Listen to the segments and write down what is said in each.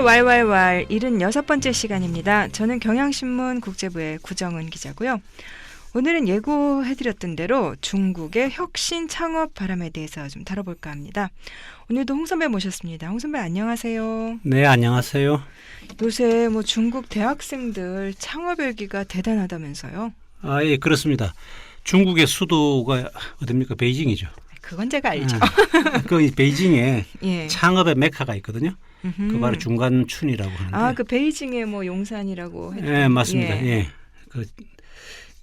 YYY 76번째 시간입니다. 저는 경향신문 국제부의 구정은 기자고요. 오늘은 예고해드렸던 대로 중국의 혁신 창업 바람에 대해서 좀 다뤄볼까 합니다. 오늘도 홍 선배 모셨습니다. 홍 선배 안녕하세요. 네, 안녕하세요. 요새 중국 대학생들 창업 열기가 대단하다면서요? 예, 그렇습니다. 중국의 수도가 어딥니까? 베이징이죠. 그건 제가 알죠. 그 베이징에 예. 창업의 메카가 있거든요. 그 바로 중간춘이라고 하는데. 그 베이징의 용산이라고 했죠. 예, 맞습니다. 예.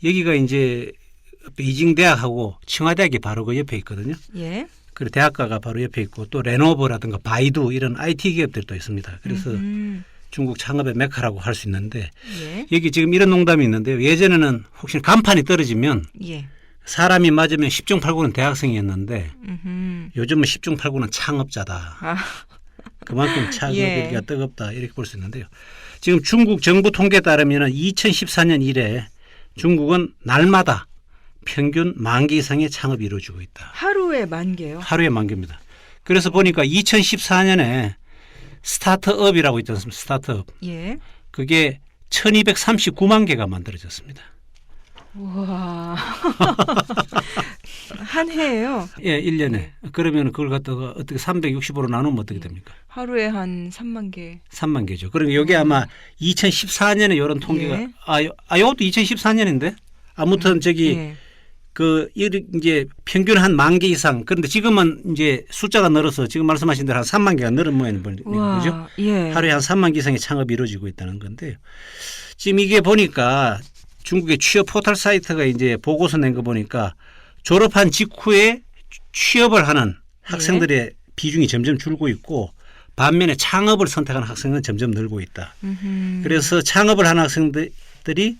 여기가 이제 베이징 대학하고清华대학이 바로 그 옆에 있거든요. 예. 그리고 대학가가 바로 옆에 있고 또 레노버라든가 바이두 이런 IT 기업들도 있습니다. 그래서 중국 창업의 메카라고 할 수 있는데 예. 여기 지금 이런 농담이 있는데요. 예전에는 혹시 간판이 떨어지면 예. 사람이 맞으면 10중 8구는 대학생이었는데 요즘은 10중 8구는 창업자다. 그만큼 창업이가 뜨겁다 이렇게 볼 수 있는데요. 지금 중국 정부 통계에 따르면 2014년 이래 중국은 날마다 평균 10,000개 이상의 창업이 이루어지고 있다. 하루에 10,000개요? 하루에 10,000개입니다. 그래서 보니까 2014년에 스타트업이라고 있지 않습니까? 스타트업. 예. 그게 1,239만 개가 만들어졌습니다. 우와. 한 해예요? 예, 1년에. 그러면 그걸 갖다가 어떻게 365로 나누면 어떻게 됩니까? 하루에 한 3만 개. 3만 개죠. 그러니까 이게 아마 2014년에 이런 통계가 이것도 2014년인데 아무튼 이제 평균 한 10,000개 이상. 그런데 지금은 이제 숫자가 늘어서 지금 말씀하신 대로 한 3만 개가 늘은 모양이죠. 예. 하루에 한 3만 개 이상의 창업이 이루어지고 있다는 건데요. 지금 이게 보니까 중국의 취업 포털 사이트가 이제 보고서 낸 거 보니까 졸업한 직후에 취업을 하는 학생들의 비중이 점점 줄고 있고 반면에 창업을 선택하는 학생은 점점 늘고 있다. 그래서 창업을 하는 학생들이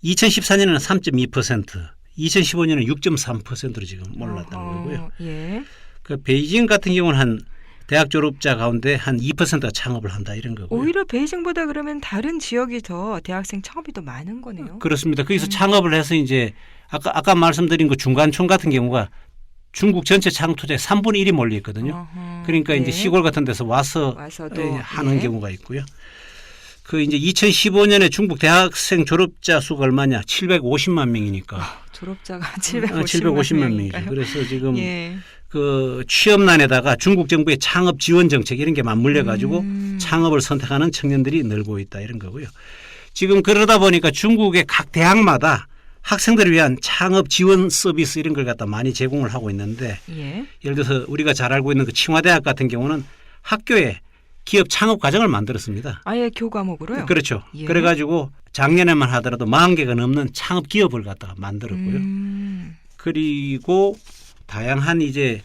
2014년에는 3.2%, 2015년에는 6.3%로 지금 올랐다는 거고요. 예. 그 베이징 같은 경우는 한 대학 졸업자 가운데 한 2%가 창업을 한다 이런 거고요. 오히려 베이징보다 그러면 다른 지역이 더 대학생 창업이 더 많은 거네요. 그렇습니다. 거기서 창업을 해서 이제 아까 말씀드린 그 중간촌 같은 경우가 중국 전체 창업 투자의 3분의 1이 몰려 있거든요. 그러니까 이제 시골 같은 데서 와서도 하는 경우가 있고요. 그 이제 2015년에 중국 대학생 졸업자 수가 얼마냐? 750만 명이니까. 졸업자가 750만 750만 명이죠. 그래서 지금 그 취업난에다가 중국 정부의 창업 지원 정책 이런 게 맞물려 가지고 창업을 선택하는 청년들이 늘고 있다 이런 거고요. 지금 그러다 보니까 중국의 각 대학마다 학생들을 위한 창업 지원 서비스 이런 걸 갖다 많이 제공을 하고 있는데 예를 들어서 우리가 잘 알고 있는 그清华대학 같은 경우는 학교에 기업 창업 과정을 만들었습니다. 아예 교과목으로요? 그렇죠. 그래가지고 작년에만 하더라도 40개가 넘는 창업 기업을 갖다가 만들었고요. 그리고 다양한 이제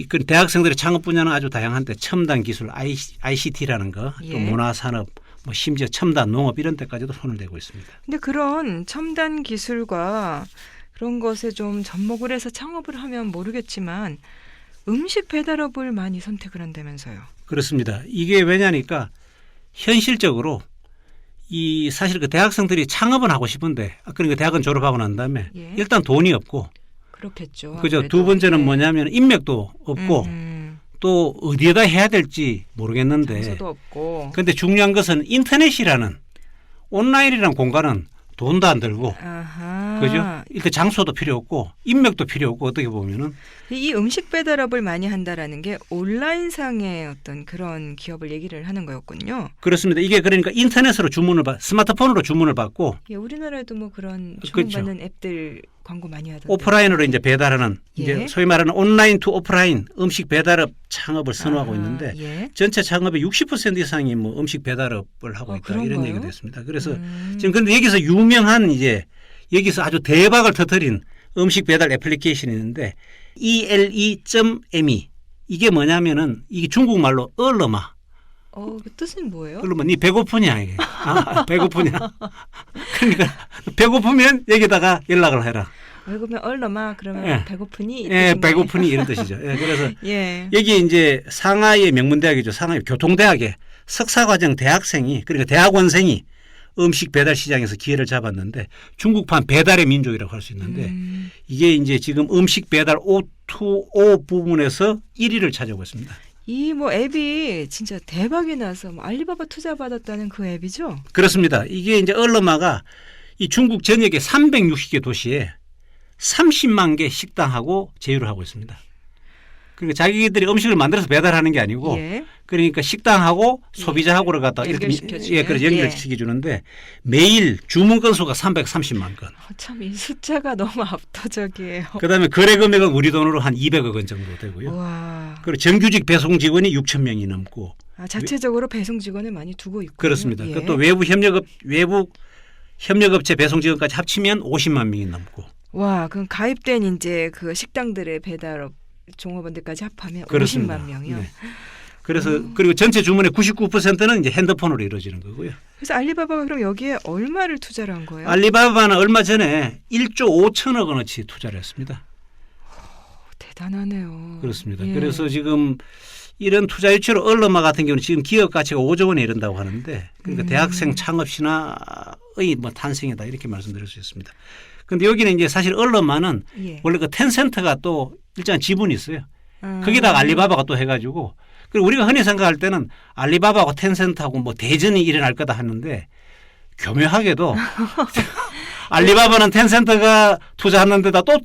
그 대학생들의 창업 분야는 아주 다양한데 첨단 기술 ICT라는 거, 또 문화산업, 심지어 첨단 농업 이런 데까지도 손을 대고 있습니다. 근데 그런 첨단 기술과 그런 것에 좀 접목을 해서 창업을 하면 모르겠지만 음식 배달업을 많이 선택을 한다면서요. 그렇습니다. 이게 왜냐니까 현실적으로 사실 그 대학생들이 창업은 하고 싶은데 그러니까 대학은 졸업하고 난 다음에 일단 돈이 없고 그렇겠죠. 그죠. 두 번째는 뭐냐면 인맥도 없고 또 어디에다 해야 될지 모르겠는데 장소도 없고. 그런데 중요한 것은 인터넷이라는 온라인이라는 공간은 돈도 안 들고 그죠? 일단 장소도 필요 없고 인맥도 필요 없고 어떻게 보면은 이 음식 배달업을 많이 한다라는 게 온라인상의 어떤 그런 기업을 얘기를 하는 거였군요. 그렇습니다. 이게 그러니까 인터넷으로 스마트폰으로 주문을 받고 우리나라에도 그런 주문받는 앱들 광고 많이 하던데. 오프라인으로 이제 배달하는 이제 소위 말하는 온라인 투 오프라인 음식 배달업 창업을 선호하고 있는데 전체 창업의 60% 이상이 음식 배달업을 하고 있다 그런가요? 이런 얘기가 됐습니다. 그래서 지금 그런데 여기서 유명한 여기서 아주 대박을 터뜨린 음식 배달 애플리케이션이 있는데 ele.me 이게 뭐냐면은 이게 중국말로 얼러마. 그 뜻은 뭐예요? 그러면 니 배고프냐 이게. 배고프냐. 그러니까 배고프면 여기다가 연락을 해라. 배고프면 얼러마 그러면 배고프니? 배고프니 이런 뜻이죠. 그래서 여기 이제 상하이의 명문대학이죠. 상하이 교통대학의 석사과정 대학생이 그러니까 대학원생이 음식 배달 시장에서 기회를 잡았는데 중국판 배달의 민족이라고 할 수 있는데 이게 이제 지금 음식 배달 O2O 부문에서 1위를 차지하고 있습니다. 이 뭐 앱이 진짜 대박이 나서 뭐 알리바바 투자 받았다는 그 앱이죠? 그렇습니다. 이게 이제 얼러마가 이 중국 전역의 360개 도시에 30만 개 식당하고 제휴를 하고 있습니다. 그러니까 자기들이 음식을 만들어서 배달하는 게 아니고 예. 그러니까 식당하고 소비자하고를 갖다가 이렇게 연결시켜주는. 예, 그래서 연결시켜 주는데 매일 주문 건수가 330만 건. 참 이 숫자가 너무 압도적이에요. 그다음에 거래 금액은 우리 돈으로 한 200억 원 정도 되고요. 와. 그리고 정규직 배송 직원이 6천 명이 넘고 아, 자체적으로 배송 직원을 많이 두고 있고. 그렇습니다. 예. 그것도 외부 협력업체 배송 직원까지 합치면 50만 명이 넘고. 와, 그럼 가입된 이제 그 식당들의 배달업 종업원들까지 합하면 그렇습니다. 50만 명이요. 네. 그래서 그리고 전체 주문의 99%는 이제 핸드폰으로 이루어지는 거고요. 그래서 알리바바가 그럼 여기에 얼마를 투자를 한 거예요? 알리바바는 얼마 전에 1조 5천억 원어치 투자를 했습니다. 대단하네요. 그렇습니다. 예. 그래서 지금 이런 투자 유치로 얼러마 같은 경우는 지금 기업 가치가 5조 원에 이른다고 하는데 그러니까 대학생 창업 신화의 뭐 탄생이다 이렇게 말씀드릴 수 있습니다. 그런데 여기는 이제 사실 얼러마는 예. 원래 그 텐센트가 또 일정한 지분이 있어요. 거기다가 알리바바가 또 해가지고 그리고 우리가 흔히 생각할 때는 알리바바하고 텐센트하고 뭐 대전이 일어날 거다 하는데 교묘하게도 알리바바는 텐센트가 투자하는 데다 또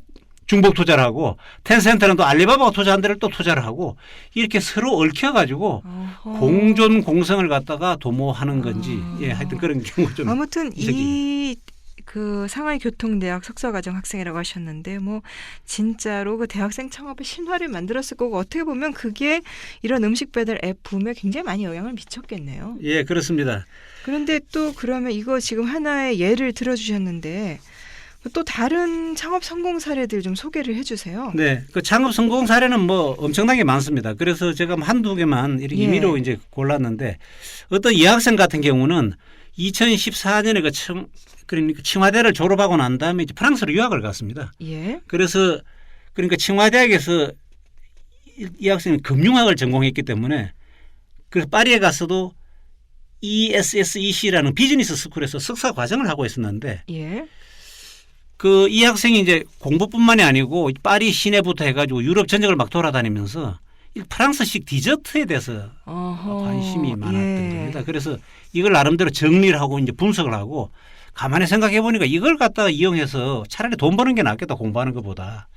중복 투자를 하고 텐센트는 또 알리바바가 투자한 데를 또 투자를 하고 이렇게 서로 얽혀가지고 공존 공성을 갖다가 도모하는 건지 예 하여튼 그런 경우 좀 아무튼 이색이네요. 그 상하이 교통대학 석사과정 학생이라고 하셨는데 뭐 진짜로 그 대학생 창업의 신화를 만들었을 거고 어떻게 보면 그게 이런 음식 배달 앱 붐에 굉장히 많이 영향을 미쳤겠네요. 예 그렇습니다. 그런데 또 그러면 이거 지금 하나의 예를 들어주셨는데 또 다른 창업 성공 사례들 좀 소개를 해주세요. 네, 그 창업 성공 사례는 뭐 엄청나게 많습니다. 그래서 제가 한두 개만 이렇게 예. 임의로 이제 골랐는데 어떤 여학생 같은 경우는 2014년에 그러니까 칭화대를 졸업하고 난 다음에 이제 프랑스로 유학을 갔습니다. 예. 그래서 그러니까 칭화대학에서 이 학생이 금융학을 전공했기 때문에 그래서 파리에 가서도 ESSEC라는 비즈니스 스쿨에서 석사 과정을 하고 있었는데 예. 그 이 학생이 이제 공부뿐만이 아니고 파리 시내부터 해가지고 유럽 전역을 막 돌아다니면서 이 프랑스식 디저트에 대해서 관심이 많았던 예. 겁니다. 그래서 이걸 나름대로 정리를 하고 이제 분석을 하고 가만히 생각해 보니까 이걸 갖다가 이용해서 차라리 돈 버는 게 낫겠다 공부하는 것보다.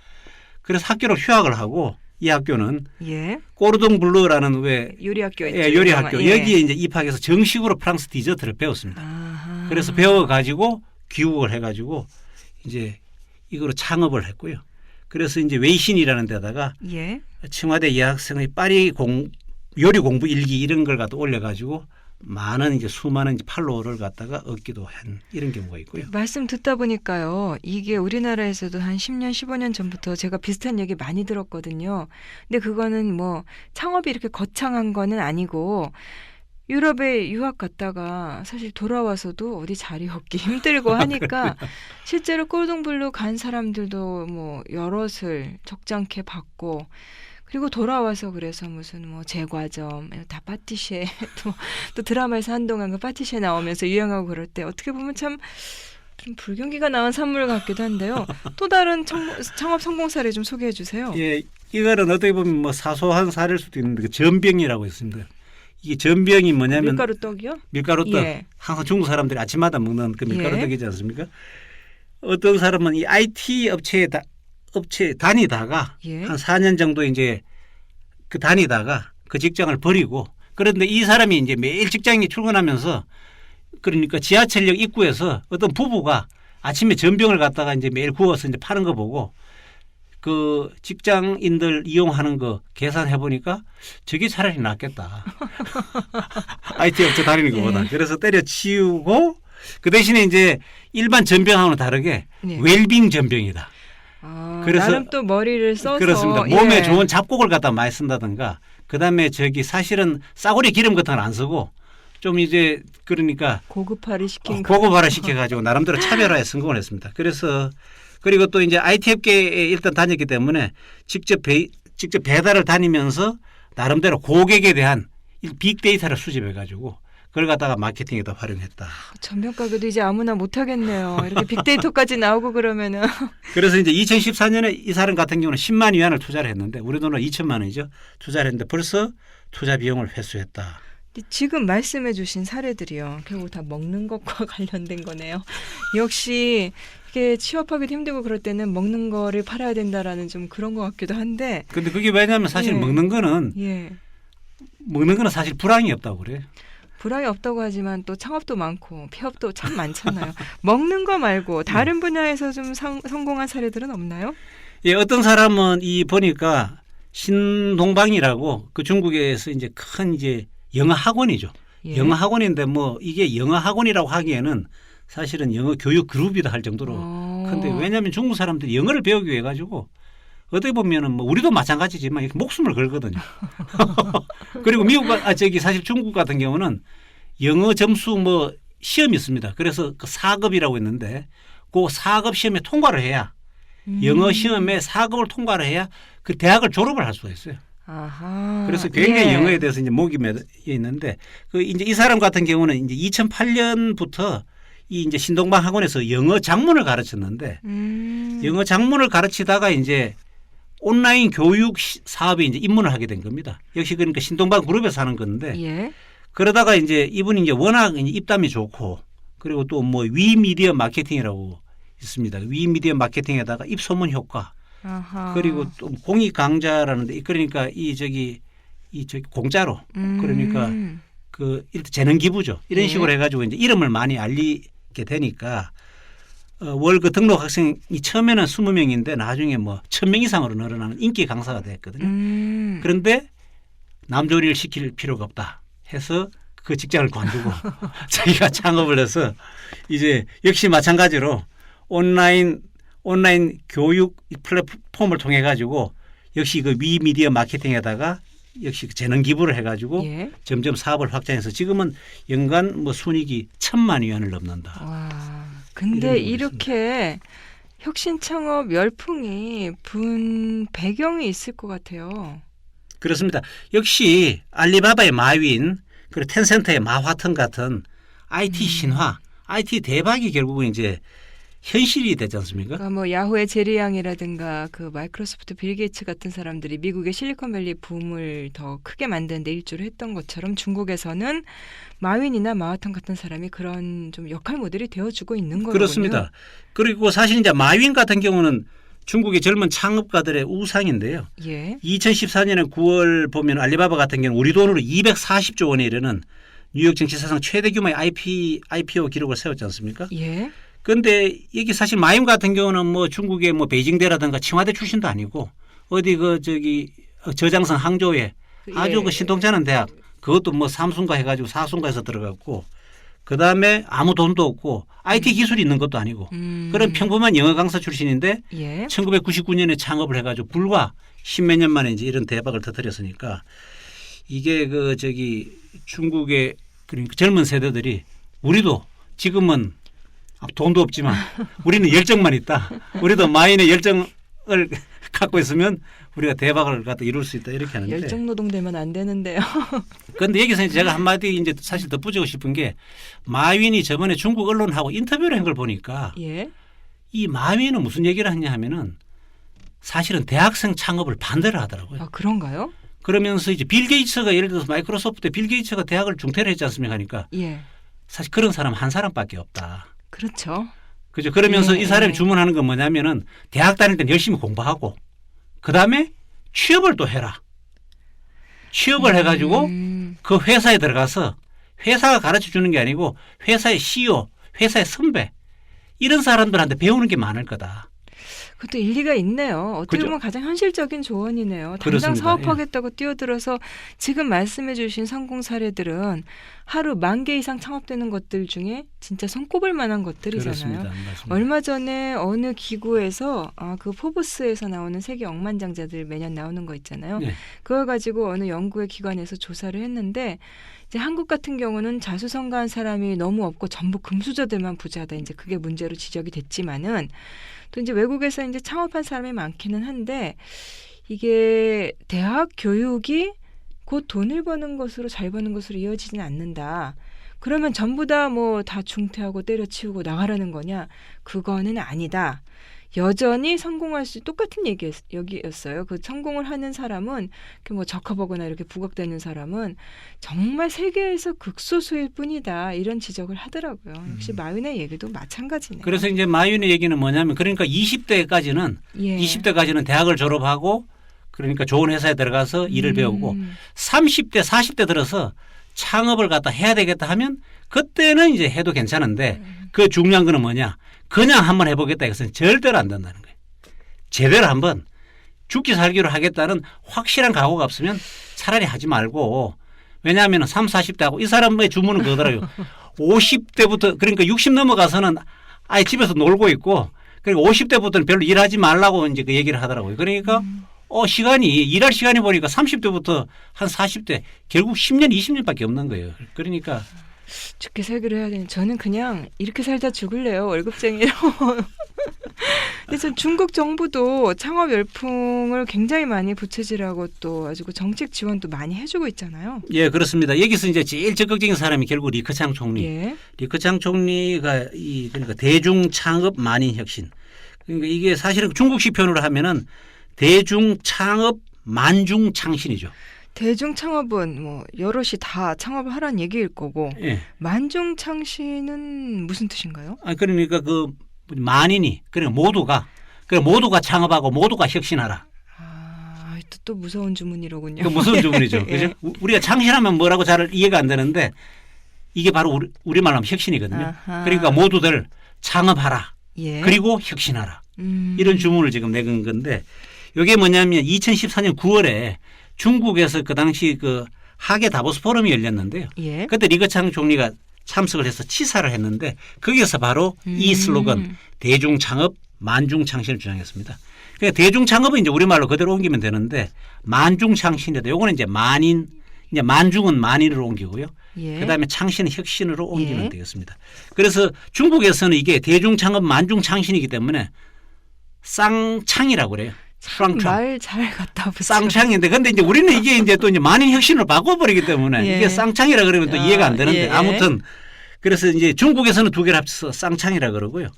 그래서 학교로 휴학을 하고 이 학교는 예. 꼬르동 블루라는 왜 요리학교 있죠. 예, 요리학교 예. 여기에 이제 입학해서 정식으로 프랑스 디저트를 배웠습니다. 아하. 그래서 배워가지고 귀국을 해가지고 이제 이거로 창업을 했고요. 그래서 이제 웨이신이라는 데다가 예. 칭화대 여학생의 파리 요리 공부 일기 이런 걸 갖다 올려가지고 많은 이제 수많은 이제 팔로워를 갖다가 얻기도 한 이런 경우가 있고요. 말씀 듣다 보니까요. 이게 우리나라에서도 한 10년, 15년 전부터 제가 비슷한 얘기 많이 들었거든요. 근데 그거는 뭐 창업이 이렇게 거창한 거는 아니고 유럽에 유학 갔다가 사실 돌아와서도 어디 자리 얻기 힘들고 하니까 실제로 꼴동블루 간 사람들도 뭐 여럿을 적잖게 받고 그리고 돌아와서 그래서 무슨 뭐 제과점 다 파티시에 또 드라마에서 한동안 그 파티시에 나오면서 유행하고 그럴 때 어떻게 보면 참 좀 불경기가 나온 산물 같기도 한데요. 또 다른 창업 성공 사례 좀 소개해 주세요. 예, 이거는 어떻게 보면 뭐 사소한 사례일 수도 있는데 그 전병이라고 있습니다. 이게 전병이 뭐냐면 밀가루 떡이요? 밀가루떡 예. 항상 중국 사람들이 아침마다 먹는 그 밀가루떡이지 예. 않습니까? 어떤 사람은 이 IT 업체 다니다가 예. 한 4년 정도 이제 그 다니다가 그 직장을 버리고 그런데 이 사람이 이제 매일 직장에 출근하면서 그러니까 지하철역 입구에서 어떤 부부가 아침에 전병을 갖다가 이제 매일 구워서 이제 파는 거 보고 그 직장인들 이용하는 거 계산해 보니까 저게 차라리 낫겠다. IT 업체 다니는 것보다. 예. 그래서 때려치우고 그 대신에 이제 일반 전병하고는 다르게 예. 웰빙 전병이다. 그래서 나름 또 머리를 써서 그렇습니다. 예. 몸에 좋은 잡곡을 갖다 많이 쓴다든가 그다음에 저기 사실은 싸구려 기름 같은 걸 안 쓰고 좀 이제 그러니까 고급화를 시킨 거. 고급화를 시켜가지고 나름대로 차별화에 성공을 했습니다. 그래서 그리고 또 이제 IT 업계에 일단 다녔기 때문에 직접 배달을 다니면서 나름대로 고객에 대한 빅데이터를 수집해가지고 그걸 갖다가 마케팅에다 활용했다. 전면 가게도 이제 아무나 못 하겠네요. 이렇게 빅데이터까지 나오고 그러면은. 그래서 이제 2014년에 이 사람 같은 경우는 10만 위안을 투자를 했는데 우리 돈으로 2천만 원이죠. 투자를 했는데 벌써 투자 비용을 회수했다. 지금 말씀해주신 사례들이요. 결국 다 먹는 것과 관련된 거네요. 역시 이게 취업하기도 힘들고 그럴 때는 먹는 거를 팔아야 된다라는 좀 그런 것 같기도 한데. 근데 그게 왜냐하면 사실 예. 먹는 거는 사실 불황이 없다고 그래요. 불황이 없다고 하지만 또 창업도 많고 폐업도 참 많잖아요. 먹는 거 말고 다른 분야에서 좀 성공한 사례들은 없나요? 예, 어떤 사람은 이 보니까 신동방이라고 그 중국에서 이제 큰 이제 영어 학원이죠. 예. 영어 학원인데 뭐 이게 영어 학원이라고 하기에는 사실은 영어 교육 그룹이다 할 정도로 근데 왜냐하면 중국 사람들이 영어를 배우기 위해 가지고 어떻게 보면은 뭐 우리도 마찬가지지만 이렇게 목숨을 걸거든요. 그리고 사실 중국 같은 경우는 영어 점수 뭐 시험이 있습니다. 그래서 그 4급이라고 했는데 그 4급 시험에 통과를 해야 영어 시험에 4급을 통과를 해야 그 대학을 졸업을 할 수가 있어요. 아하. 그래서 굉장히 영어에 대해서 이제 목이 매여 있는데 그 이제 이 사람 같은 경우는 이제 2008년부터 이 이제 신동방 학원에서 영어 작문을 가르쳤는데 영어 작문을 가르치다가 이제 온라인 교육 사업에 이제 입문을 하게 된 겁니다. 역시 그러니까 신동방 그룹에서 하는 건데 예. 그러다가 이제 이분이 이제 워낙 이제 입담이 좋고 그리고 또 뭐 위미디어 마케팅이라고 있습니다. 위미디어 마케팅에다가 입소문 효과 아하. 그리고 또 공익 강좌라는데 그러니까 이 저기 공짜로 그러니까 그 재능 기부죠. 이런 예. 식으로 해가지고 이제 이름을 많이 알리게 되니까 월 그 등록 학생이 처음에는 20명인데 나중에 뭐 1000명 이상으로 늘어나는 인기 강사가 됐거든요. 그런데 남조리를 시킬 필요가 없다 해서 그 직장을 관두고 자기가 창업을 해서 이제 역시 마찬가지로 온라인 교육 플랫폼을 통해 가지고 역시 그 위미디어 마케팅에다가 역시 그 재능 기부를 해가지고 예. 점점 사업을 확장해서 지금은 연간 뭐 순이익이 1000만 위안을 넘는다. 와. 근데 이렇게 혁신 창업 열풍이 분 배경이 있을 것 같아요. 그렇습니다. 역시 알리바바의 마윈 그리고 텐센트의 마화腾같은 IT 신화, IT 대박이 결국은 이제 현실이 되지 않습니까? 그러니까 뭐 야후의 제리 양이라든가 그 마이크로소프트 빌 게이츠 같은 사람들이 미국의 실리콘밸리 붐을 더 크게 만드는 데 일조를 했던 것처럼 중국에서는 마윈이나 마화腾같은 사람이 그런 좀 역할 모델이 되어주고 있는 거군요. 그렇습니다. 그리고 사실 이제 마윈 같은 경우는 중국의 젊은 창업가들의 우상인데요. 예. 2014년에 9월 보면 알리바바 같은 경우는 우리 돈으로 240조 원에 이르는 뉴욕 증시 사상 최대 규모의 IPO 기록을 세웠지 않습니까? 예. 그런데 이게 사실 마윈 같은 경우는 뭐 중국의 뭐 베이징대라든가 칭화대 출신도 아니고 어디 그 저기 저장성 항저우에 아주 예. 그 신통찮은 대학 그것도 뭐 삼순가 해가지고 사순가에서 들어갔고 그 다음에 아무 돈도 없고 IT 기술이 있는 것도 아니고 그런 평범한 영어 강사 출신인데 예. 1999년에 창업을 해가지고 불과 10몇 년 만에 이제 이런 대박을 터뜨렸으니까 이게 그 저기 중국의 그러니까 젊은 세대들이 우리도 지금은 돈도 없지만 우리는 열정만 있다. 우리도 마인의 열정을 갖고 있으면 우리가 대박을 갖다 이룰 수 있다 이렇게 하는데. 열정 노동되면 안 되는데요. 그런데 여기서 제가 한마디 이제 사실 덧붙이고 싶은 게 마윈이 저번에 중국 언론하고 인터뷰를 한 걸 보니까 예. 이 마윈은 무슨 얘기를 하냐 하면은 사실은 대학생 창업을 반대를 하더라고요. 아 그런가요? 그러면서 이제 빌 게이츠가 예를 들어서 마이크로소프트 빌 게이츠가 대학을 중퇴를 했지 않습니까? 하니까 예. 사실 그런 사람 한 사람밖에 없다. 그렇죠. 그죠. 그러면서 예, 이 사람이 예. 주문하는 건 뭐냐면은 대학 다닐 땐 열심히 공부하고 그 다음에 취업을 또 해라. 취업을 해가지고 그 회사에 들어가서 회사가 가르쳐 주는 게 아니고 회사의 CEO, 회사의 선배 이런 사람들한테 배우는 게 많을 거다. 그것도 일리가 있네요. 어떻게 그죠? 보면 가장 현실적인 조언이네요. 당장 그렇습니다. 사업하겠다고 뛰어들어서 지금 말씀해 주신 성공 사례들은 하루 10,000개 이상 창업되는 것들 중에 진짜 손꼽을 만한 것들이잖아요. 그렇습니다. 맞습니다. 얼마 전에 어느 기구에서 그 포브스에서 나오는 세계 억만장자들 매년 나오는 거 있잖아요. 네. 그걸 가지고 어느 연구의 기관에서 조사를 했는데 이제 한국 같은 경우는 자수성가한 사람이 너무 없고 전부 금수저들만 부자다. 이제 그게 문제로 지적이 됐지만은 또 이제 외국에서 이제 창업한 사람이 많기는 한데 이게 대학 교육이 곧 돈을 버는 것으로 잘 버는 것으로 이어지지는 않는다. 그러면 전부 다 뭐 다 중퇴하고 때려치우고 나가라는 거냐? 그거는 아니다. 여전히 성공할 수 똑같은 여기였어요. 그 성공을 하는 사람은 뭐 저커버거나 이렇게 부각되는 사람은 정말 세계에서 극소수일 뿐이다. 이런 지적을 하더라고요. 역시 마윈의 얘기도 마찬가지네요. 그래서 이제 마윈의 얘기는 뭐냐면 그러니까 20대까지는 예. 20대까지는 대학을 졸업하고 그러니까 좋은 회사에 들어가서 일을 배우고 30대 40대 들어서 창업을 갖다 해야 되겠다 하면 그때는 이제 해도 괜찮은데 그 중요한 거는 뭐냐. 그냥 한번 해보겠다 해서는 절대로 안 된다는 거예요. 제대로 한번 죽기 살기로 하겠다는 확실한 각오가 없으면 차라리 하지 말고 왜냐하면 30, 40대 하고 이 사람의 주문은 그거더라고요. 50대부터 그러니까 60 넘어가서는 아예 집에서 놀고 있고 그리고 50대부터는 별로 일하지 말라고 이제 그 얘기를 하더라고요. 그러니까 시간이 일할 시간이 보니까 30대부터 한 40대 결국 10년, 20년밖에 없는 거예요. 그러니까 죽게 살기로 해야 되는 저는 그냥 이렇게 살다 죽을래요. 월급쟁이로. 그래서 중국 정부도 창업 열풍을 굉장히 많이 부채질하고 또 아주 그 정책 지원도 많이 해주고 있잖아요. 예, 그렇습니다. 여기서 이제 제일 적극적인 사람이 결국 리커창 총리. 예. 리커창 총리가 그러니까 대중 창업 만인 혁신. 그러니까 이게 사실은 중국식 표현으로 하면은 대중 창업 만중 창신이죠. 대중 창업은 뭐 여럿이 다 창업을 하라는 얘기일 거고 예. 만중 창신은 무슨 뜻인가요? 그러니까 그 만인이 그러니까 모두가 창업하고 모두가 혁신하라. 아, 또 무서운 주문이로군요. 그 무서운 주문이죠. 예. 그죠? 우리가 창신하면 뭐라고 잘 이해가 안 되는데 이게 바로 우리말로 하면 혁신이거든요. 아하. 그러니까 모두들 창업하라. 예. 그리고 혁신하라. 이런 주문을 지금 내건 건데 이게 뭐냐면 2014년 9월에 중국에서 그 당시 그 하계 다보스 포럼이 열렸는데요. 예. 그때 리커창 총리가 참석을 해서 치사를 했는데 거기에서 바로 이 슬로건 대중 창업 만중 창신을 주장했습니다. 그러니까 대중 창업은 이제 우리말로 그대로 옮기면 되는데 만중 창신이다. 요거는 이제 이제 만중은 만인으로 옮기고요. 예. 그다음에 창신은 혁신으로 옮기면 예. 되겠습니다. 그래서 중국에서는 이게 대중 창업 만중 창신이기 때문에 쌍창이라고 그래요. 말 잘 갖다 붙여. 쌍창인데 근데 이제 우리는 이게 이제 또 이제 만인 혁신을 바꿔버리기 때문에 예. 이게 쌍창이라 그러면 또 이해가 안 되는데 예. 아무튼 그래서 이제 중국에서는 두 개를 합쳐서 쌍창이라 그러고요.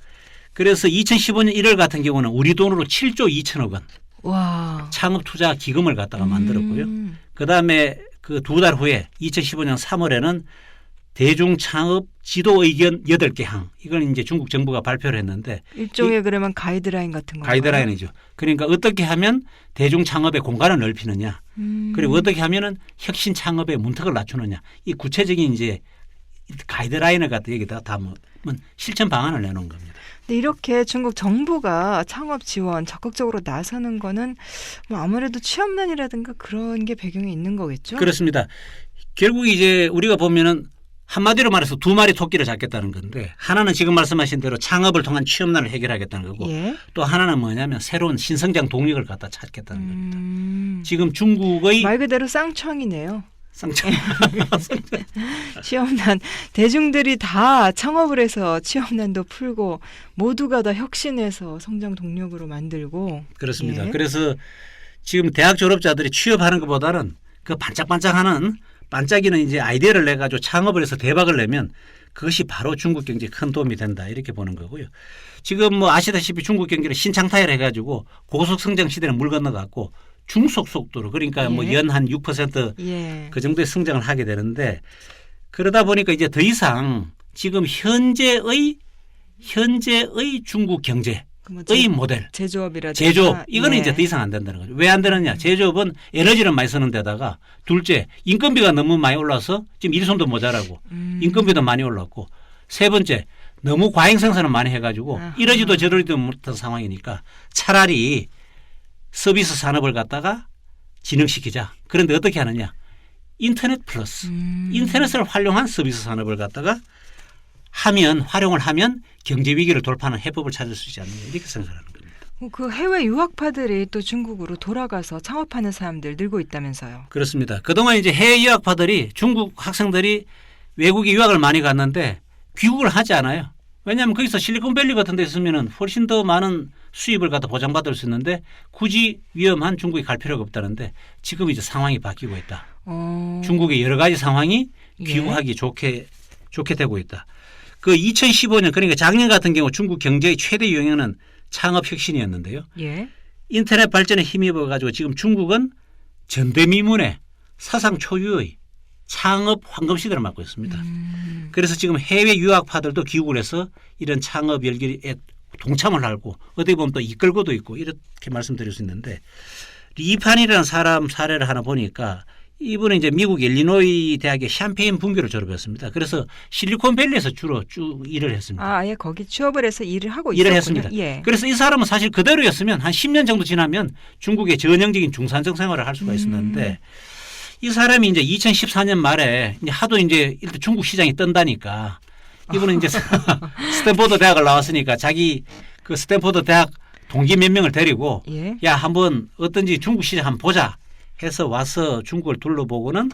그래서 2015년 1월 같은 경우는 우리 돈으로 7조 2천억 원 와. 창업 투자 기금을 갖다가 만들었고요. 그다음에 그 두 달 후에 2015년 3월에는 대중 창업 지도 의견 8개 항 이걸 이제 중국 정부가 발표를 했는데 일종의 그러면 가이드라인 같은 거. 가이드라인이죠. 그러니까 어떻게 하면 대중 창업의 공간을 넓히느냐, 그리고 어떻게 하면은 혁신 창업의 문턱을 낮추느냐, 이 구체적인 이제 가이드라인을 갖다 여기다 담으면 실천 방안을 내놓은 겁니다. 근데 이렇게 중국 정부가 창업 지원 적극적으로 나서는 거는 뭐 아무래도 취업난이라든가 그런 게 배경에 있는 거겠죠? 그렇습니다. 결국 이제 우리가 보면은 한마디로 말해서 두 마리 토끼를 잡겠다는 건데 하나는 지금 말씀하신 대로 창업을 통한 취업난을 해결하겠다는 거고 예. 또 하나는 뭐냐면 새로운 신성장 동력을 갖다 찾겠다는 겁니다. 지금 중국의 말 그대로 쌍창이네요. 쌍창 취업난 대중들이 다 창업을 해서 취업난도 풀고 모두가 다 혁신해서 성장 동력으로 만들고 그렇습니다. 예. 그래서 지금 대학 졸업자들이 취업하는 것보다는 그 반짝반짝하는 반짝이는 이제 아이디어를 내 가지고 창업을 해서 대박을 내면 그것이 바로 중국 경제에 큰 도움이 된다 이렇게 보는 거고요. 지금 뭐 아시다시피 중국 경제를 신창타이를 해가지고 고속 성장 시대는 물 건너갔고 중속 속도로 그러니까 뭐 예. 연 한 6% 예. 그 정도의 성장을 하게 되는데 그러다 보니까 이제 더 이상 지금 현재의 중국 경제의 뭐 모델 제조업이라든가 제조업 이거는 예. 이제 더 이상 안 된다는 거죠. 왜 안 되느냐? 제조업은 에너지를 많이 쓰는 데다가 둘째 인건비가 너무 많이 올라서 지금 일손도 모자라고 인건비도 많이 올랐고 세 번째 너무 과잉 생산을 많이 해가지고 아하. 이러지도 저러지도 못한 상황이니까 차라리 서비스 산업을 갖다가 진흥시키자. 그런데 어떻게 하느냐? 인터넷 플러스 인터넷을 활용한 서비스 산업을 갖다가 활용을 하면 경제 위기를 돌파하는 해법을 찾을 수 있지 않느냐 이렇게 생각하는 겁니다. 그 해외 유학파들이 또 중국으로 돌아가서 창업하는 사람들 늘고 있다면서요. 그렇습니다. 그동안 이제 해외 유학파들이 중국 학생들이 외국에 유학을 많이 갔는데 귀국을 하지 않아요. 왜냐하면 거기서 실리콘밸리 같은 데 있으면 훨씬 더 많은 수입을 갖다 보장받을 수 있는데 굳이 위험한 중국에 갈 필요가 없다는데 지금 이제 상황이 바뀌고 있다. 중국의 여러 가지 상황이 예. 귀국하기 좋게 좋게 되고 있다. 그 2015년 그러니까 작년 같은 경우 중국 경제의 최대 요인은 창업 혁신이었는데요. 예. 인터넷 발전에 힘입어 가지고 지금 중국은 전대미문의 사상 초유의 창업 황금 시대를 맞고 있습니다. 그래서 지금 해외 유학파들도 귀국을 해서 이런 창업 열기에 동참을 하고 어떻게 보면 또 이끌고도 있고 이렇게 말씀드릴 수 있는데 리판이라는 사람 사례를 하나 보니까 이분은 이제 미국 일리노이 대학의 샴페인 분교를 졸업했습니다. 그래서 실리콘밸리에서 주로 쭉 일을 했습니다. 아, 아예 거기 취업을 해서 일을 하고 일을 있었군요. 했습니다. 예. 그래서 이 사람은 사실 그대로였으면 한 10년 정도 지나면 중국의 전형적인 중산층 생활을 할 수가 있었는데 이 사람이 이제 2014년 말에 이제 하도 이제 일단 중국 시장이 뜬다니까 이분은 이제 스탠포드 대학을 나왔으니까 자기 그 스탠포드 대학 동기 몇 명을 데리고 예. 야 한번 어떤지 중국 시장 한번 보자 해서 와서 중국을 둘러보고는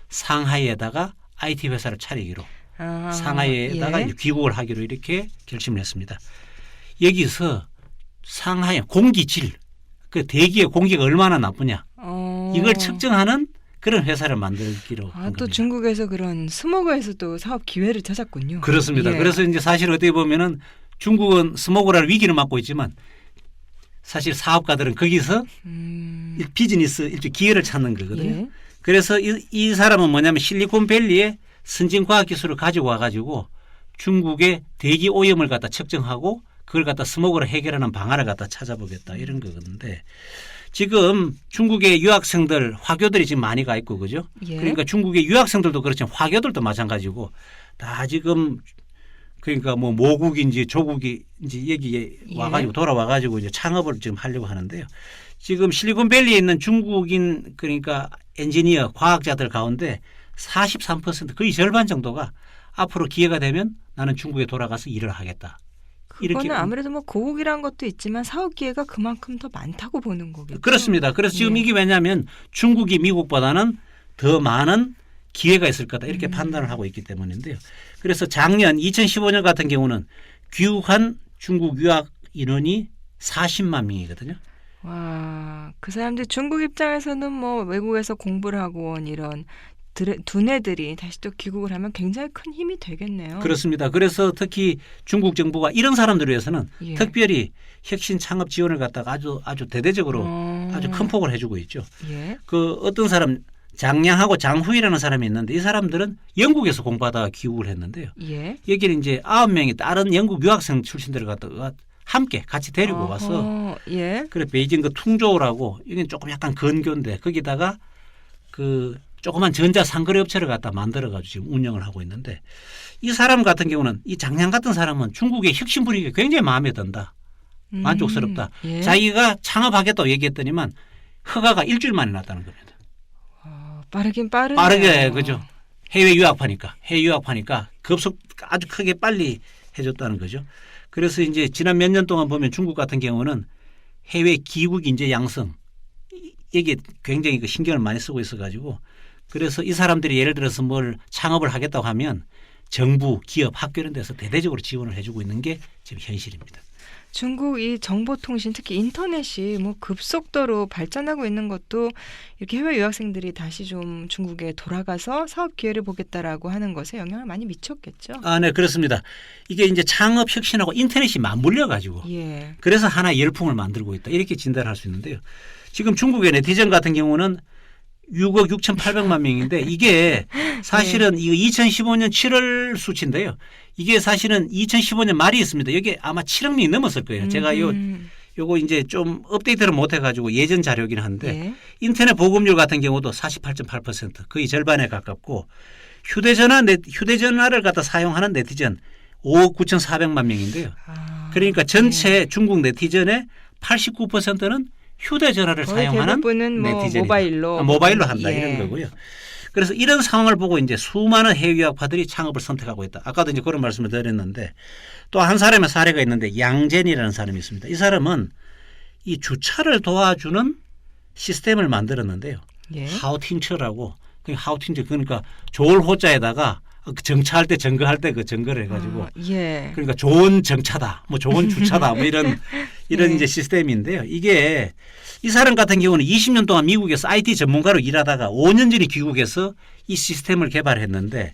상하이에다가 IT 회사를 차리기로 아, 상하이에다가 예. 이제 귀국을 하기로 이렇게 결심을 했습니다. 여기서 상하이 공기질 그 대기의 공기가 얼마나 나쁘냐 이걸 측정하는 그런 회사를 만들기로 한 또 겁니다. 중국에서 그런 스모그에서 또 사업 기회를 찾았군요. 그렇습니다. 예. 그래서 이제 사실 어떻게 보면은 중국은 스모그라는 위기를 맞고 있지만 사실 사업가들은 거기서 비즈니스 일종 기회를 찾는 거거든요. 예. 그래서 이 사람은 뭐냐면 실리콘밸리에 선진 과학 기술을 가지고 와가지고 중국의 대기 오염을 갖다 측정하고 그걸 갖다 스모그로 해결하는 방안을 갖다 찾아보겠다 이런 거거든요. 지금 중국의 유학생들 화교들이 지금 많이 가 있고 그죠? 예. 그러니까 중국의 유학생들도 그렇지만 화교들도 마찬가지고 다 지금 그러니까 뭐 모국인지 조국인지 여기에 예. 와가지고 돌아와가지고 이제 창업을 지금 하려고 하는데요. 지금 실리콘밸리에 있는 중국인 그러니까 엔지니어 과학자들 가운데 43% 거의 절반 정도가 앞으로 기회가 되면 나는 중국에 돌아가서 일을 하겠다. 그거는 아무래도 뭐 고국이란 것도 있지만 사업 기회가 그만큼 더 많다고 보는 거겠죠. 그렇습니다. 그래서 지금 예. 이게 왜냐하면 중국이 미국보다는 더 많은 기회가 있을 거다 이렇게 판단을 하고 있기 때문인데요. 그래서 작년 2015년 같은 경우는 귀국한 중국 유학 인원이 40만 명이거든요. 와, 그 사람들 중국 입장에서는 뭐 외국에서 공부를 하고 온 이런 두뇌들이 다시 또 귀국을 하면 굉장히 큰 힘이 되겠네요. 그렇습니다. 그래서 특히 중국 정부가 이런 사람들을 위해서는 예. 특별히 혁신 창업 지원을 갖다가 아주 대대적으로 아주 큰 폭을 해주고 있죠. 예. 그 어떤 사람 장량하고 장후이라는 사람이 있는데 이 사람들은 영국에서 공부하다가 귀국을 했는데요. 예. 여기는 이제 9명이 다른 영국 유학생 출신들을 갖다가 함께 같이 데리고 와서 예. 그래 베이징 그 퉁조우라고 이건 조금 약간 근교인데 거기다가 그 조그만 전자 상거래 업체를 갖다 만들어 가지고 지금 운영을 하고 있는데 이 사람 같은 경우는 이 장량 같은 사람은 중국의 혁신 분위기가 굉장히 마음에 든다. 만족스럽다. 예. 자기가 창업하겠다고 얘기했더니만 허가가 일주일 만에 났다는 겁니다. 빠르긴 빠르네요. 빠르게 그죠. 해외 유학파니까 급속 아주 크게 빨리 해줬다는 거죠. 그래서 이제 지난 몇 년 동안 보면 중국 같은 경우는 해외 기국 인재 양성 이게 굉장히 그 신경을 많이 쓰고 있어가지고 그래서 이 사람들이 예를 들어서 뭘 창업을 하겠다고 하면 정부, 기업, 학교 이런 데서 대대적으로 지원을 해주고 있는 게 지금 현실입니다. 중국 이 정보통신 특히 인터넷이 뭐 급속도로 발전하고 있는 것도 이렇게 해외 유학생들이 다시 좀 중국에 돌아가서 사업 기회를 보겠다라고 하는 것에 영향을 많이 미쳤겠죠. 아, 네, 그렇습니다. 이게 이제 창업 혁신하고 인터넷이 맞물려 가지고 예. 그래서 하나의 열풍을 만들고 있다. 이렇게 진단할 수 있는데요. 지금 중국의 네티즌 같은 경우는 6억 6,800만 명인데 이게 사실은 이거 2015년 7월 수치인데요. 이게 사실은 2015년 말이 있습니다. 여기 아마 7억 명이 넘었을 거예요. 제가 요거 이제 좀 업데이트를 못 해가지고 예전 자료긴 한데 예. 인터넷 보급률 같은 경우도 48.8% 거의 절반에 가깝고 휴대전화를 갖다 사용하는 네티즌 5억 9,400만 명인데요. 그러니까 전체 중국 네티즌의 89%는 휴대전화를 사용하는 대부분은 뭐 네티즌이다. 모바일로 한다 이런 거고요. 그래서 이런 상황을 보고 이제 수많은 해외 유학파들이 창업을 선택하고 있다. 아까도 이제 그런 말씀을 드렸는데 또 한 사람의 사례가 있는데 양젠이라는 사람이 있습니다. 이 사람은 이 주차를 도와주는 시스템을 만들었는데요. 예. 하우팅처라고 하우팅처 그러니까 좋을 호자에다가 정차할 때 증거할 때 그 증거를 해가지고 예. 그러니까 좋은 정차다, 뭐 좋은 주차다, 뭐 이런 이런 네. 이제 시스템인데요. 이게 이 사람 같은 경우는 20년 동안 미국에서 IT 전문가로 일하다가 5년 전에 귀국해서 이 시스템을 개발했는데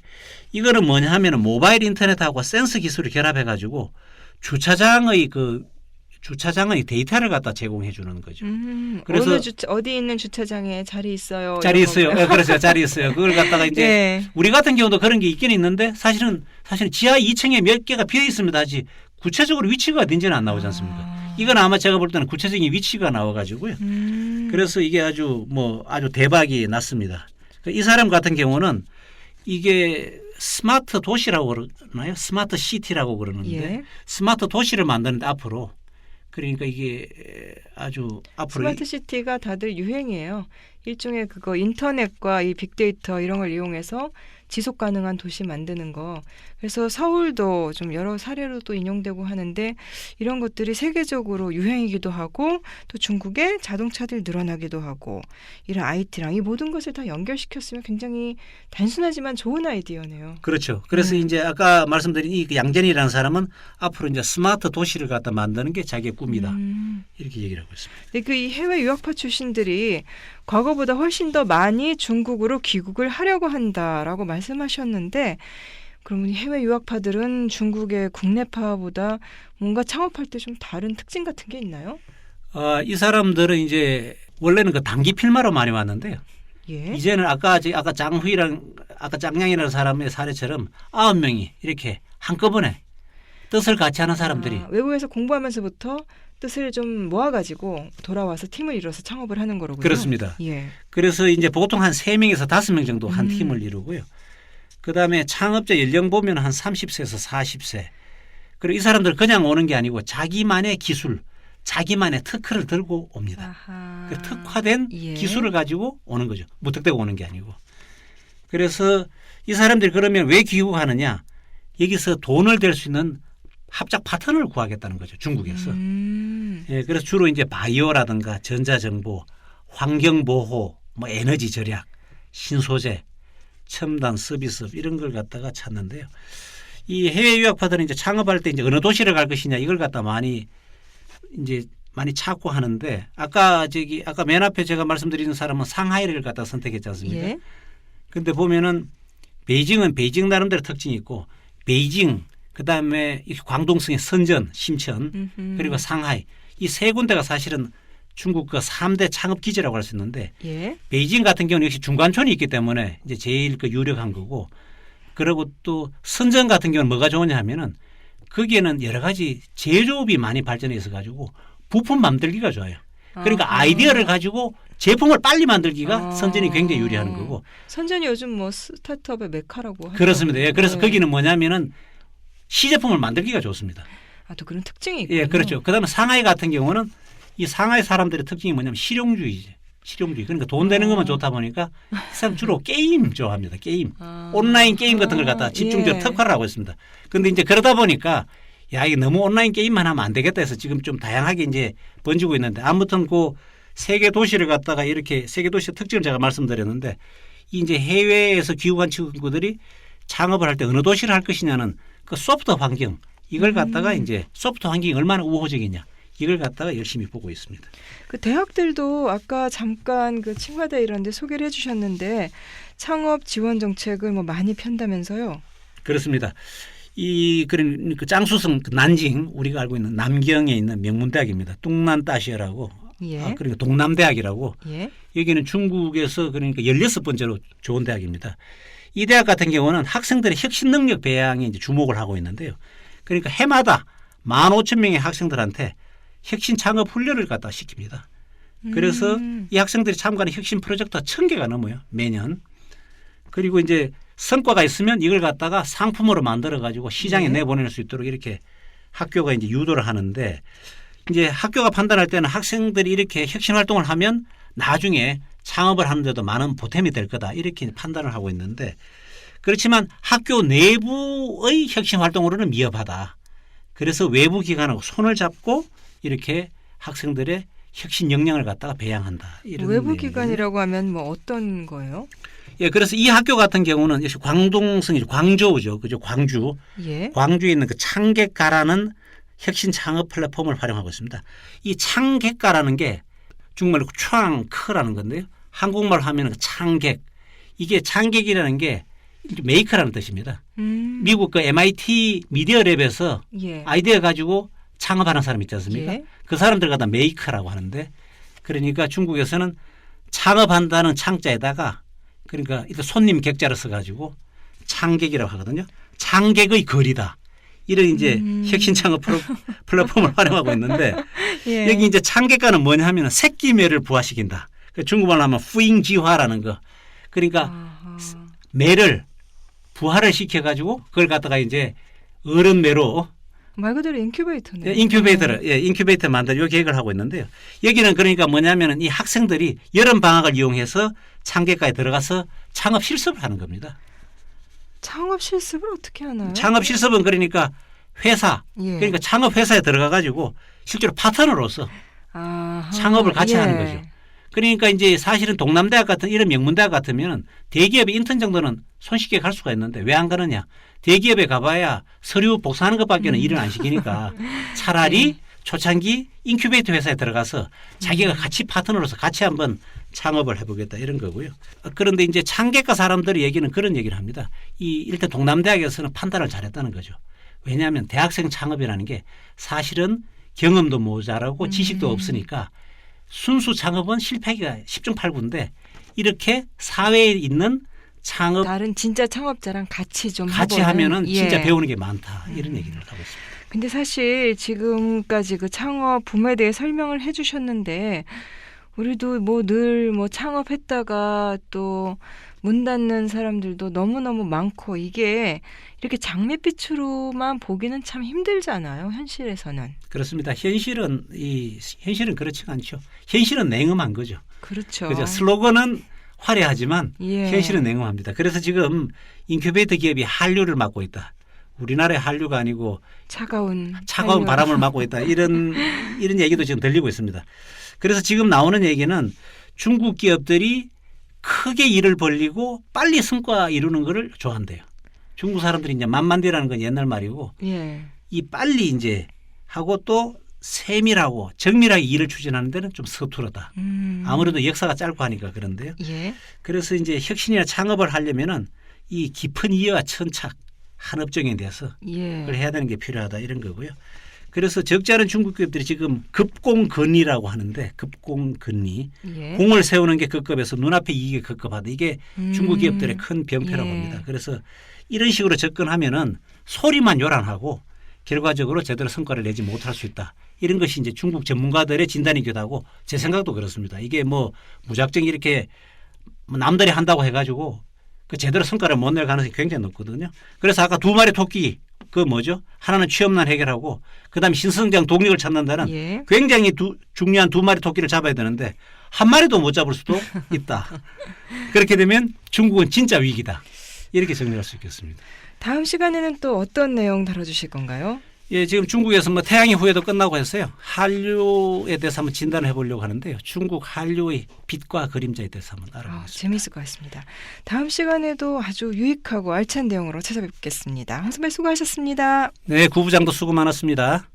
이거는 뭐냐 하면은 모바일 인터넷하고 센서 기술을 결합해 가지고 주차장의 데이터를 갖다 제공해 주는 거죠. 그래서 어디 있는 주차장에 자리 있어요. 자리 이런 있어요. 건가요? 그렇죠. 자리 있어요. 그걸 갖다가 이제 네. 우리 같은 경우도 그런 게 있긴 있는데 사실은 지하 2층에 몇 개가 비어 있습니다. 하지 구체적으로 위치가 어딘지는 안 나오지 않습니까? 이건 아마 제가 볼 때는 구체적인 위치가 나와가지고요. 그래서 이게 아주 대박이 났습니다. 이 사람 같은 경우는 이게 스마트 도시라고 그러나요? 스마트 시티라고 그러는데 예. 스마트 도시를 만드는데 앞으로 그러니까 이게 아주 앞으로 스마트 시티가 다들 유행이에요. 일종의 그거 인터넷과 이 빅데이터 이런 걸 이용해서 지속 가능한 도시 만드는 거. 그래서 서울도 좀 여러 사례로 또 인용되고 하는데 이런 것들이 세계적으로 유행이기도 하고 또 중국에 자동차들이 늘어나기도 하고 이런 IT랑 이 모든 것을 다 연결시켰으면 굉장히 단순하지만 좋은 아이디어네요. 그렇죠. 그래서 이제 아까 말씀드린 이 양전이라는 사람은 앞으로 이제 스마트 도시를 갖다 만드는 게 자기의 꿈이다. 이렇게 얘기를 하고 있습니다. 근데 그 이 해외 유학파 출신들이 과거보다 훨씬 더 많이 중국으로 귀국을 하려고 한다라고 말씀하셨는데 그러면 해외 유학파들은 중국의 국내파보다 뭔가 창업할 때 좀 다른 특징 같은 게 있나요? 이 사람들은 이제 원래는 그 단기 필마로 많이 왔는데요. 예. 이제는 아까 짱냥이라는 사람의 사례처럼 9명이 이렇게 한꺼번에 뜻을 같이 하는 사람들이 외국에서 공부하면서부터 뜻을 좀 모아가지고 돌아와서 팀을 이뤄서 창업을 하는 거로군요. 그렇습니다. 예. 그래서 이제 보통 한 3명에서 5명 정도 한 팀을 이루고요. 그다음에 창업자 연령 보면 한 30세에서 40세. 그리고 이 사람들 그냥 오는 게 아니고 자기만의 기술, 자기만의 특허를 들고 옵니다. 아하. 그 특화된 예. 기술을 가지고 오는 거죠. 무턱대고 오는 게 아니고. 그래서 이 사람들이 그러면 왜 귀국하느냐. 여기서 돈을 댈 수 있는 합작 파트너를 구하겠다는 거죠. 중국에서. 예, 그래서 주로 이제 바이오라든가 전자정보, 환경보호, 뭐 에너지 절약, 신소재, 첨단 서비스 이런 걸 갖다가 찾는데요. 이 해외 유학파들은 이제 창업할 때 이제 어느 도시를 갈 것이냐 이걸 갖다 많이 찾고 하는데 아까 맨 앞에 제가 말씀드리는 사람은 상하이를 갖다 선택했지 않습니까? 예. 근데 보면은 베이징은 베이징 나름대로 특징이 있고 베이징 그다음에 광동성의 선전, 심천 그리고 상하이 이 세 군데가 사실은 중국 그 3대 창업 기지라고 할 수 있는데 예. 베이징 같은 경우는 역시 중간촌이 있기 때문에 이제 제일 그 유력한 거고 그리고 또 선전 같은 경우는 뭐가 좋으냐 하면은 거기에는 여러 가지 제조업이 많이 발전해 있어 가지고 부품 만들기가 좋아요. 그러니까 아이디어를 가지고 제품을 빨리 만들기가 선전이 굉장히 유리한 거고. 선전이 요즘 뭐 스타트업의 메카라고 하죠. 그렇습니다. 예, 그래서 네. 거기는 뭐냐면은 시제품을 만들기가 좋습니다. 또 그런 특징이 있군요. 예, 그렇죠. 그다음에 상하이 같은 경우는 이 상하이 사람들의 특징이 뭐냐면 실용주의죠. 실용주의. 그러니까 돈 되는 것만 좋다 보니까 이 사람 주로 게임 좋아합니다. 게임. 온라인 게임 같은 걸 갖다 집중적으로 예. 특화를 하고 있습니다. 그런데 이제 그러다 보니까 야, 이게 너무 온라인 게임만 하면 안 되겠다 해서 지금 좀 다양하게 이제 번지고 있는데 아무튼 그 세계 도시를 갖다가 이렇게 세계 도시의 특징을 제가 말씀드렸는데 이제 해외에서 귀국한 친구들이 창업을 할 때 어느 도시를 할 것이냐는 그 소프트 환경 이걸 갖다가 이제 소프트 환경이 얼마나 우호적이냐 이걸 갖다가 열심히 보고 있습니다. 그 대학들도 아까 잠깐 그 칭화대 이런 데 소개를 해주셨는데 창업 지원 정책을 뭐 많이 편다면서요? 그렇습니다. 그런 그 장수성 난징 우리가 알고 있는 남경에 있는 명문대학입니다. 뚱난따시어라고 예. 그러니까 동남대학이라고 예. 여기는 중국에서 그러니까 16번째로 좋은 대학입니다. 이 대학 같은 경우는 학생들의 혁신 능력 배양에 이제 주목을 하고 있는데요. 그러니까 해마다 15,000명의 학생들한테 혁신 창업 훈련을 갖다 시킵니다. 그래서 이 학생들이 참가하는 혁신 프로젝트가 1,000개가 넘어요. 매년. 그리고 이제 성과가 있으면 이걸 갖다가 상품으로 만들어 가지고 시장에 네. 내보낼 수 있도록 이렇게 학교가 이제 유도를 하는데 이제 학교가 판단할 때는 학생들이 이렇게 혁신 활동을 하면 나중에 창업을 하는데도 많은 보탬이 될 거다 이렇게 판단을 하고 있는데 그렇지만 학교 내부의 혁신 활동으로는 미흡하다. 그래서 외부 기관하고 손을 잡고 이렇게 학생들의 혁신 역량을 갖다가 배양한다. 이런 외부 내용이에요. 기관이라고 하면 뭐 어떤 거예요? 예, 그래서 이 학교 같은 경우는 역시 광동성이죠. 광저우죠. 그죠? 광주. 예. 광주에 있는 그 창객가라는 혁신 창업 플랫폼을 활용하고 있습니다. 이 창객가라는 게 중국말로 추앙크라는 건데요. 한국말 하면 창객. 이게 창객이라는 게 메이커라는 뜻입니다. 미국 그 MIT 미디어 랩에서 예. 아이디어 가지고 창업하는 사람 있지 않습니까? 예. 그 사람들 갖다 메이커라고 하는데 그러니까 중국에서는 창업한다는 창자에다가 그러니까 일단 손님 객자를 써가지고 창객이라고 하거든요. 창객의 거리다. 이런 이제 혁신 창업 플랫폼을 활용하고 있는데 예. 여기 이제 창객가는 뭐냐 하면 새끼매를 부화시킨다. 중국말로 하면 후잉지화라는 거. 그러니까 아하. 매를 부화를 시켜가지고 그걸 갖다가 이제 어른매로 말 그대로 인큐베이터네. 인큐베이터 만들 이 계획을 하고 있는데요. 여기는 그러니까 뭐냐면은 이 학생들이 여름 방학을 이용해서 창객가에 들어가서 창업 실습을 하는 겁니다. 창업 실습을 어떻게 하나요? 창업 실습은 그러니까 회사, 예. 그러니까 창업 회사에 들어가 가지고 실제로 파트너로서 아하. 창업을 같이 예. 하는 거죠. 그러니까 이제 사실은 동남대학 같은 이런 명문대학 같으면 대기업에 인턴 정도는 손쉽게 갈 수가 있는데 왜 안 가느냐? 대기업에 가봐야 서류 복사하는 것밖에는 일을 안 시키니까 차라리 예. 초창기 인큐베이터 회사에 들어가서 자기가 같이 파트너로서 같이 한번 창업을 해보겠다 이런 거고요. 그런데 이제 창객가 사람들이 얘기는 그런 얘기를 합니다. 이 일단 동남대학에서는 판단을 잘했다는 거죠. 왜냐하면 대학생 창업이라는 게 사실은 경험도 모자라고 지식도 없으니까 순수 창업은 실패하기가 10중 8구인데 이렇게 사회에 있는 창업 다른 진짜 창업자랑 같이 좀 같이 해보는, 하면은 진짜 예. 배우는 게 많다 이런 얘기를 하고 있습니다. 근데 사실 지금까지 그 창업 붐에 대해 설명을 해주셨는데 우리도 뭐 늘 뭐 창업했다가 또 문 닫는 사람들도 너무너무 많고 이게 이렇게 장밋빛으로만 보기는 참 힘들잖아요. 현실에서는. 그렇습니다. 현실은 그렇지가 않죠. 현실은 냉엄한 거죠. 그렇죠. 그죠. 슬로건은 화려하지만 예. 현실은 냉엄합니다. 그래서 지금 인큐베이터 기업이 한류를 맡고 있다. 우리나라의 한류가 아니고 차가운 차가운 한류. 바람을 맡고 있다. 이런 얘기도 지금 들리고 있습니다. 그래서 지금 나오는 얘기는 중국 기업들이 크게 일을 벌리고 빨리 성과 이루는 거를 좋아한대요. 중국 사람들이 이제 만만디라는 건 옛날 말이고 예. 이 빨리 이제 하고 또 세밀하고 정밀하게 일을 추진하는 데는 좀 서투르다. 아무래도 역사가 짧고 하니까 그런데요. 예. 그래서 이제 혁신이나 창업을 하려면은 이 깊은 이해와 천착, 한업적인 데서 예. 그걸 해야 되는 게 필요하다 이런 거고요. 그래서 적지 않은 중국 기업들이 지금 급공근리라고 하는데 급공근리 예. 공을 세우는 게 급급해서 눈앞에 이익이 급급하다. 이게 중국 기업들의 큰 병폐라고 예. 합니다. 그래서 이런 식으로 접근하면은 소리만 요란하고 결과적으로 제대로 성과를 내지 못할 수 있다. 이런 것이 이제 중국 전문가들의 진단이기도 하고 제 생각도 그렇습니다. 이게 뭐 무작정 이렇게 남들이 한다고 해가지고 그 제대로 성과를 못 낼 가능성이 굉장히 높거든요. 그래서 아까 두 마리 토끼 그 뭐죠? 하나는 취업난 해결하고 그다음에 신성장 동력을 찾는다는 예. 굉장히 중요한 두 마리 토끼를 잡아야 되는데 한 마리도 못 잡을 수도 있다. 그렇게 되면 중국은 진짜 위기다. 이렇게 정리할 수 있겠습니다. 다음 시간에는 또 어떤 내용 다뤄주실 건가요? 예, 지금 중국에서 뭐 태양의 후예도 끝나고 했어요. 한류에 대해서 한번 진단해 보려고 하는데요. 중국 한류의 빛과 그림자에 대해서 한번 알아보겠습니다. 재미있을 것 같습니다. 다음 시간에도 아주 유익하고 알찬 내용으로 찾아뵙겠습니다. 황 선배 수고하셨습니다. 네, 구부장도 수고 많았습니다.